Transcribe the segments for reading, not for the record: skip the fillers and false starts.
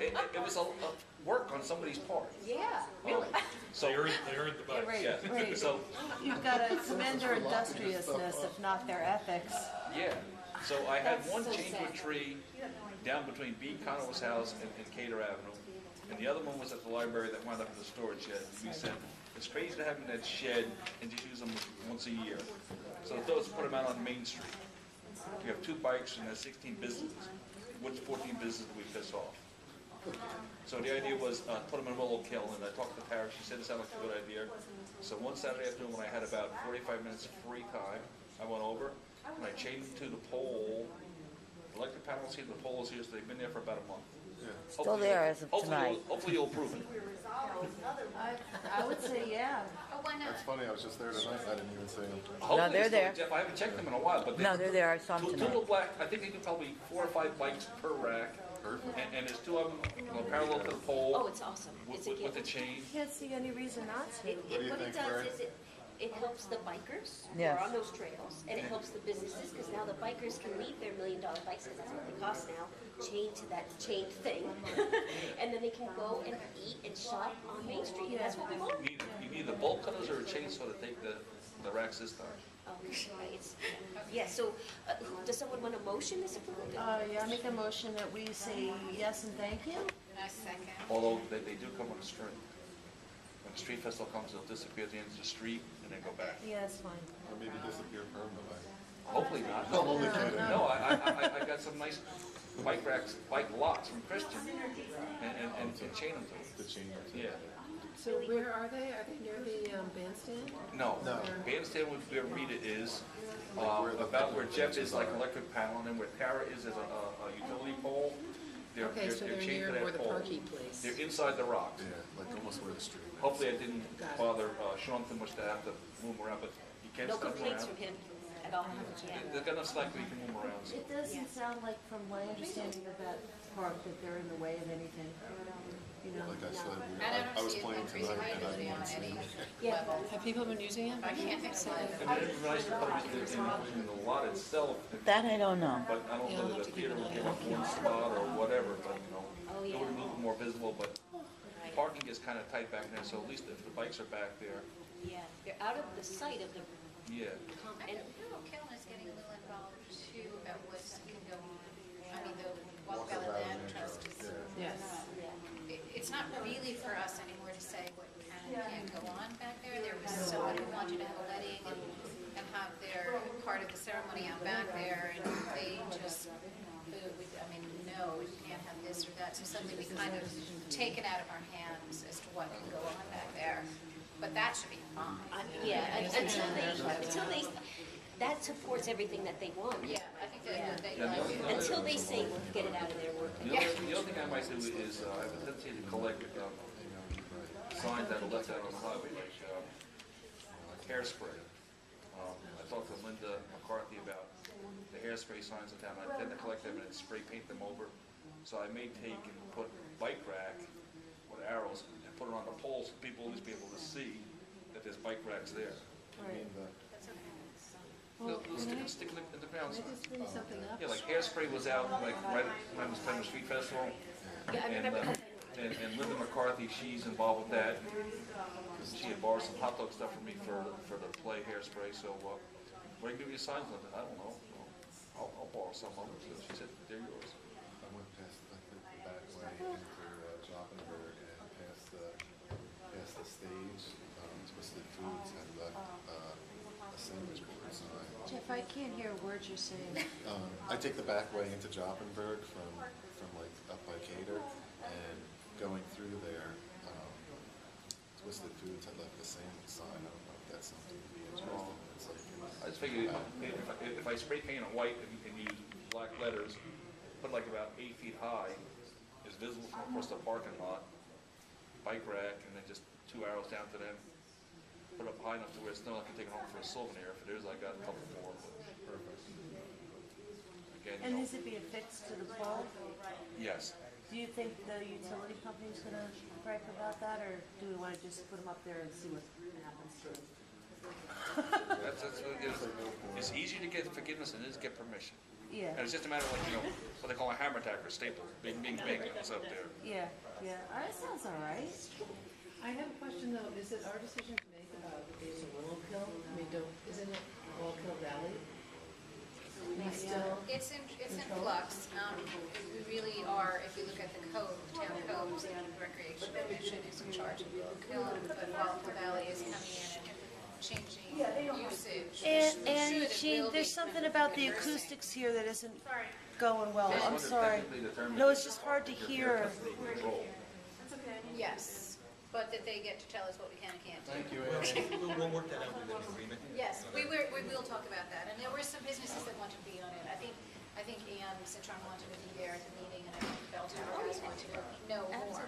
it was a work on somebody's part. Yeah, really. So They earned the bike. yeah. Right. So You've got to commend their industriousness, if not their ethics. yeah. So I had That's one so chained to a sad. tree down between B. Conover's house and Cater Avenue, and the other one was at the library that wound up in the storage shed. We said it's crazy to have them in that shed and just use them once a year. So those put them out on Main Street. You have 2 bikes and there's 16 businesses. Which 14 businesses do we piss off? So the idea was put them in a little kiln, and I talked to Tara. She said it sounded like a good idea. So one Saturday afternoon when I had about 45 minutes free time, I went over and I chained them to the pole. Electric panels here, the pole is here, so they've been there for about a month. Still there as of tonight. Hopefully you'll approve it. I would say, yeah. Oh, why not? That's funny, I was just there tonight, I didn't even see them. Hopefully they're it's there. still- I haven't checked them in a while, but No, they're there. I saw them two tonight. little black. I think they can probably 4 or 5 bikes per rack, Perfect. and there's 2 of them parallel to the pole. Oh, it's awesome. It's a with the gift. chain. Can't see any reason not to. What do you it think, does Mary? is it helps the bikers who Yes. are on those trails, and it helps the businesses because now the bikers can leave their $1 million bikes because that's what they cost now, chained to that chained thing, and then they can go and eat and shop on Main Street, and that's what we want. You need the bolt cutters or a chainsaw to take the racks this time. Oh, it's, yeah. So, does someone want a motion this approval? Yeah, I make a motion that we say yes and thank you. A second. Although they do come on the string. When the street festival comes, they'll disappear at the end of the street and then go back. Yeah, that's fine. Or maybe disappear permanently. Hopefully not. I'm only kidding. No, I got some nice bike racks, bike lots from Christian, and chain them to them. The chain. Yeah. So where are they? Are they near the bandstand? No. No. Bandstand would be where Rita is, about where Jeff is like electric panel, and then where Tara is a utility pole. Okay, so they're chained to near that where the pole. parking place. They're inside the rocks. Yeah, like almost where the street is. Hopefully I didn't Got it. bother Sean too much to have to move around, but you can No step complaints around. from him at all. Yeah. They've got enough slack that you can move around. So. It doesn't sound like, from my understanding of that park, that they're in the way of anything. You know, Like I said, I I was don't see playing increasing tonight and I liability didn't on see any them. Yeah. level. Have people been using it? I can't think so. And then it'd be nice to put them in the lot itself, That I don't know. but I don't Yeah, know I'll that have the to keep theater an would eye give on up one spot or whatever, but Oh, it yeah. would be a little more visible, but parking is kind of tight back there, so at least if the bikes are back there, Yeah, they're out of the sight of the yeah. I think Kiln is getting a little involved too about what's can go on. I mean, the Walk Valley Land Trust is, Yes. it's not really for us anymore to say what can and can't go on back there. There was someone who wanted to have a wedding and have their part of the ceremony out back there, and they just, I mean, no, we can't have this or that. So suddenly we kind of take it out of our hands as to what can go on back there. But that should be fine. yeah. Until they that supports everything that they want. Yeah, I think that they Yeah, like it. Until they say, get it out of there, we're The other thing I might do is, I have a tendency to collect signs that are left out on the highway, like hairspray. I talked to Linda McCarthy about the hairspray signs in town. I tend to collect them and then spray paint them over. So I may take and put bike rack with arrows and put it on the pole so people will at least be able to see that there's bike racks there. I mean, Stick it in the ground sign. Just bring something up. Yeah, like hairspray was out like right when it was time of street festival. Yeah, I remember that. And Linda McCarthy, she's involved with that. She had borrowed some hot dog stuff from me for the play hairspray. So what do you give you signs, Linda? I don't know. I'll borrow some of them. So she said, they're yours. I went past the back way into Joffenberg and past the stage. Twisted Foods had a sandwich board sign. Jeff, I can't hear words you're saying. I take the back way into Joffenberg from like up by Cater, and going through there, Twisted Foods had left the sandwich sign. I don't know if that's something to be interested in. It's like, I just figured if I spray paint it white and use black letters, put like about 8 feet high, is visible from across the parking lot, bike rack, and then just 2 arrows down to them. Put it up high enough to where it's not like I can take it home for a souvenir. If it is, I got a couple more. But again, And is it being affixed to the pole? yes. Do you think the utility company's gonna gripe about that, or do we wanna just put them up there and see what happens to it? That's what it is. It's easier to get forgiveness than it is to get permission. Yeah, And it's just a matter of like, what they call a hammer tacker, staple, bing, bing, bing, it's up there. yeah. That sounds all right. I have a question though, is it our decision to make about is Willowkill? I mean, isn't it Willowkill Valley? We still, It's in flux. We really are, if you look at the code, town code, the Recreation Commission is in charge of Willowkill, but Willowkill Valley is coming in and changing usage. And Jean, there's something about the acoustics here that isn't going well. I'm sorry. No, it's just hard to hear. Yes, but that they get to tell us what we can and can't do. Thank you, Well, Ann. we'll work that out with an agreement. Yes, we will talk about that, and there were some businesses that wanted to be on it. I think Ann Citron wanted to be there at the meeting, and I think Bell Tower guys wanted to know more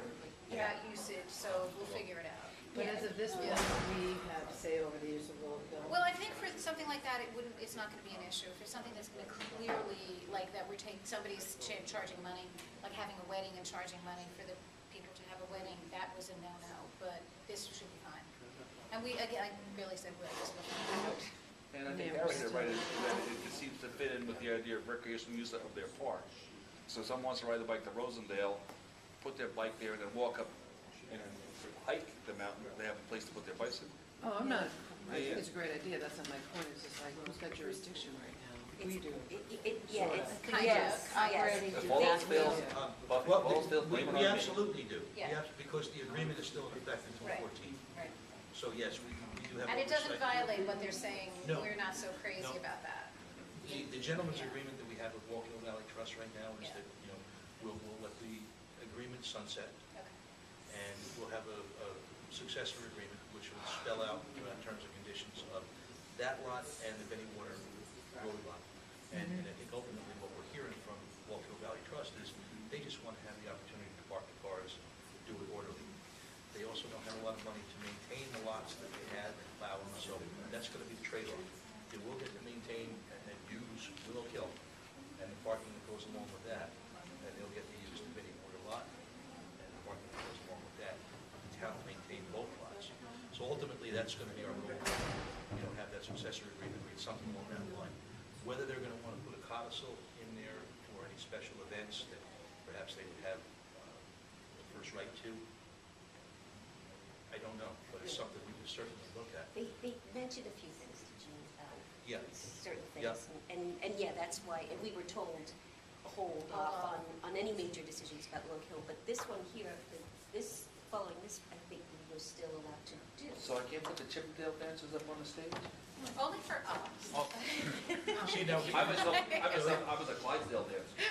about usage, so we'll figure it out. but as of this point, we have say over the use of Willowkill. Well, I think for something like that, it's not gonna be an issue. If it's something that's gonna clearly, like that we're taking, somebody's charging money, like having a wedding and charging money for the people to have a wedding, that was a no-no, but this should be fine. And again, I really said we're just looking at it. And I think Gary said right, that it seems to fit in with the idea of recreational use of their park. So if someone wants to ride a bike to Rosendale, put their bike there and then walk up and hike the mountain, they have a place to put their bikes in. Oh, I'm not, I think it's a great idea, that's not my point, it's just like, who's got jurisdiction right now? We do. Yeah, it's Kind yes, of. yes. If Falls fails, Well, Falls fails, blame it on we me. absolutely do. Yeah. Because the agreement is still in effect until Right. 14. Right. So yes, we do have And it doesn't oversight. violate what they're saying, No. we're not so crazy No. about that. The gentleman's agreement that we have with Walkill Valley Trust right now is Yeah. that, we'll let the agreement sunset, Okay. and we'll have a successor agreement, which will spell out terms and conditions of that lot and the Benny Water Road lot. And I think ultimately what we're hearing from Walkill Valley Trust is they just want to have the opportunity to park the cars, do it orderly. They also don't have a lot of money to maintain the lots that they had, plow them, so that's going to be the trade-off. They will get to maintain and use Willowkill and the parking that goes along with that, and they'll get to use the Benny Water lot and the parking that goes along with that. The town will maintain both lots. So ultimately, that's going to be our goal, have that successor agreement, read something along that line. Whether they're going to want to put a codicil in there for any special events that perhaps they would have the first right to, I don't know, but it's something we can certainly look at. They mentioned a few things to Jean, Yeah. certain Yeah. things, and yeah, that's why, and we were told, hold off on any major decisions about Willow Hill, but this one here, following this, I think we were still allowed to do. So I can't put the Chippendale dancers up on the stage? Only for us. Oh. See, now, I was a Clydesdale dancer.